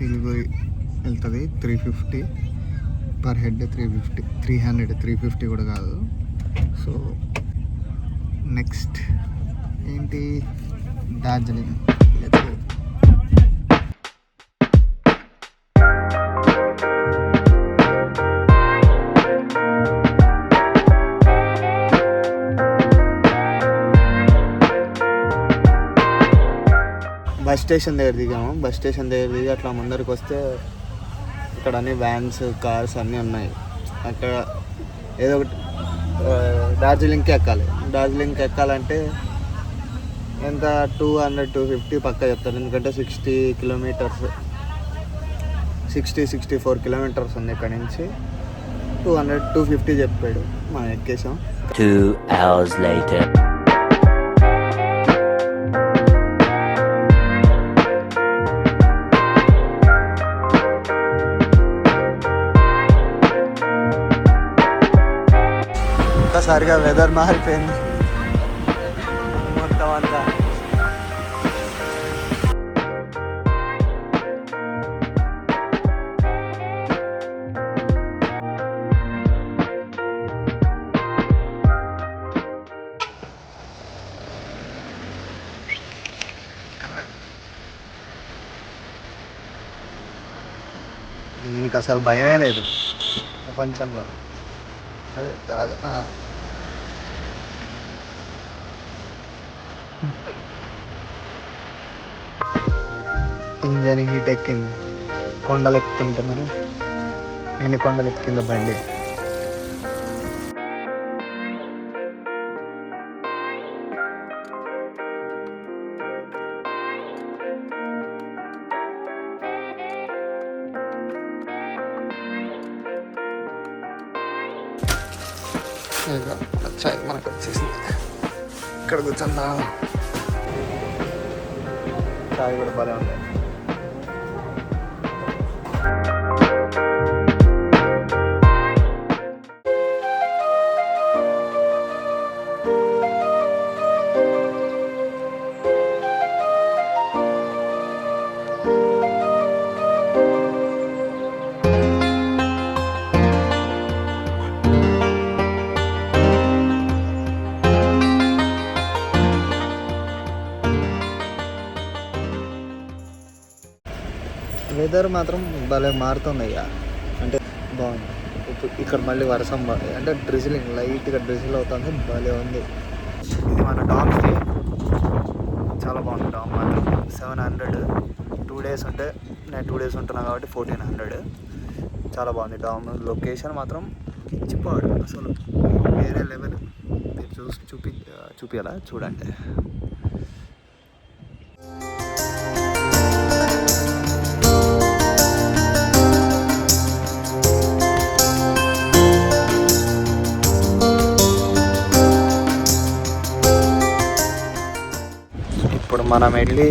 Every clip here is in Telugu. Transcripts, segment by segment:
సిలిగురి వెళ్తుంది 350 పర్ హెడ్. 350 కూడా కాదు. సో నెక్స్ట్ ఏంటి, డార్జిలింగ్. బస్ స్టేషన్ దగ్గర దిగాము. బస్ స్టేషన్ దగ్గర దిగి అట్లా ముందరికి వస్తే ఇక్కడ అన్ని వ్యాన్స్, కార్స్ అన్నీ ఉన్నాయి. అక్కడ ఏదో ఒకటి డార్జిలింగ్కి ఎక్కాలి. డార్జిలింగ్కి ఎక్కాలంటే ఎంత 200-250 పక్కా చెప్తారు. ఎందుకంటే 64 కిలోమీటర్స్ ఉంది ఇక్కడ నుంచి. 200-250 చెప్పాడు. మనం ఎక్కేసాం. 2 hours later. ఒక్కసారిగా వెదర్ మారిపోయింది మొత్తం అంతా. నీకు అసలు భయమే లేదు ప్రపంచంలో. అదే ఇంజన్ హీట్ ఎక్కింది. కొండలు ఎక్కుతుంటే మరి ఎన్ని కొండలు ఎక్కిందో బండి. చాయ్ మనకు వచ్చేసింది. ఇక్కడ కూర్చుందా, చాయ్ కూడా బాగా ఉంది. వెదర్ మాత్రం భలే మారుతుంది ఇక. అంటే బాగుంది. ఇక్కడ మళ్ళీ వర్షం అంటే డ్రిజిలింగ్, లైట్గా డ్రిజిల్ అవుతుంది. భలే ఉంది. ఇది మన డామ్ స్టే. చాలా బాగుంది డామ్ మాత్రం. 700 2 days ఉంటే, నేను 2 days ఉంటున్నాను కాబట్టి 1400. చాలా బాగుంది డామ్. లొకేషన్ మాత్రం ఇచ్చిపోయాడు అసలు, వేరే లెవెల్. మీరు చూపించాలా చూడండి. ఇప్పుడు మనం వెళ్ళి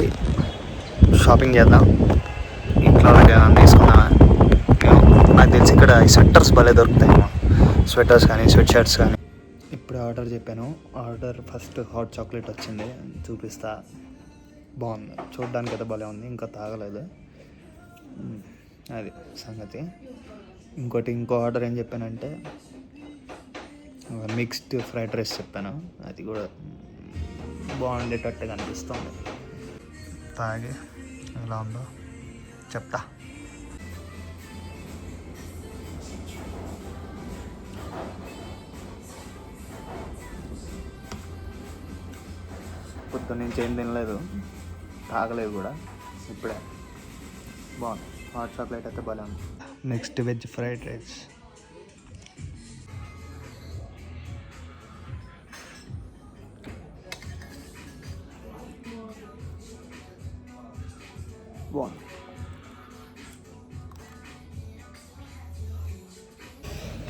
షాపింగ్ చేద్దాం. ఇంట్లో తీసుకున్నాం. నాకు తెలిసి ఇక్కడ ఈ స్వెటర్స్ భలే దొరుకుతాయేమో. స్వెటర్స్ కానీ స్వెట్ షర్ట్స్ కానీ. ఇప్పుడు ఆర్డర్ చెప్పాను. ఆర్డర్ ఫస్ట్ హాట్ చాక్లెట్ వచ్చింది, చూపిస్తా. బాగుంది చూడడానికి అయితే భలే ఉంది. ఇంకా తాగలేదు, అది సంగతి. ఇంకో ఆర్డర్ ఏం చెప్పానంటే మిక్స్డ్ ఫ్రైడ్ రైస్ చెప్పాను. అది కూడా బాగుండేటట్టుగా అనిపిస్తుంది. తాగి ఎలా ఉందో చెప్తా. పొద్దున్నుంచి ఏం తినలేదు, తాగలేదు కూడా. ఇప్పుడే బాగుంది. హాట్ చాక్లెట్ అయితే భలే ఉంది. Next veg fried rice. బాగుంది.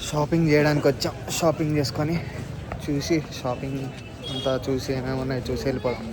షాపింగ్ చేయడానికి వచ్చాం. షాపింగ్ చేసుకొని షాపింగ్ అంతా చూసి ఏమేమి ఉన్నాయో చూసి వెళ్ళిపోతాం.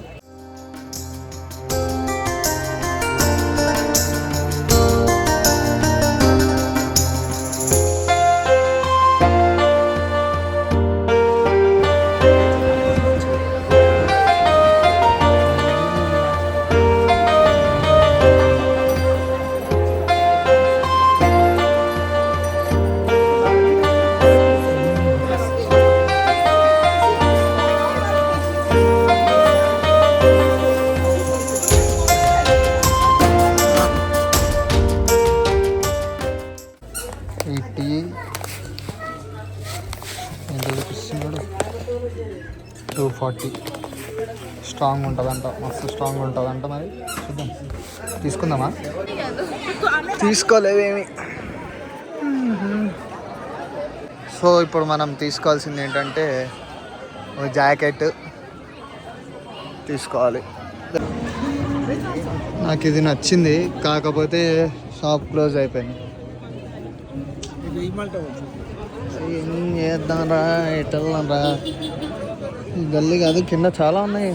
240 స్ట్రాంగ్ ఉంటుందంట, మస్తు స్ట్రాంగ్ ఉంటుందంట. మరి చూద్దాం, తీసుకుందామా? తీసుకోలేదేమి. సో ఇప్పుడు మనం తీసుకోవాల్సింది ఏంటంటే ఒక జాకెట్ తీసుకోవాలి. నాకు ఇది నచ్చింది, కాకపోతే షాప్ క్లోజ్ అయిపోయింది. ఏం చేద్దాం రా, ఎటు వెళ్దాం రా? ఈ గల్లీ కాదు, కింద చాలా ఉన్నాయి.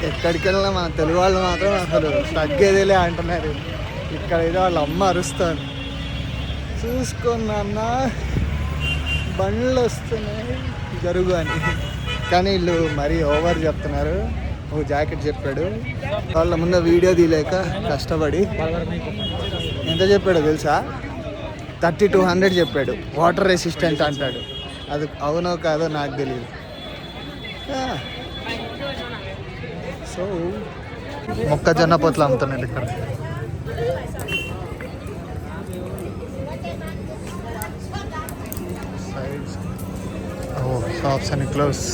ఎక్కడికి వెళ్ళినా మన తెలుగు వాళ్ళు మాత్రం అసలు తగ్గేదేలే అంటున్నారు. ఇక్కడ ఏదో వాళ్ళ అమ్మ అరుస్తారు, చూసుకున్నా బండ్లు వస్తున్నాయి జరుగు అని. కానీ వీళ్ళు మరీ ఓవర్ చెప్తున్నారు. ఒక జాకెట్ చెప్పాడు, వాళ్ళ ముందు వీడియో తీయలేక కష్టపడి ఎంత చెప్పాడో తెలుసా? 3200 చెప్పాడు. వాటర్ రెసిస్టెంట్ అంటాడు. అది అవునో కాదో నాకు తెలియదు. సో మొక్కజొన్న పొత్తులు అమ్ముతున్నాడు ఇక్కడ. షాప్స్ అని క్లోజ్.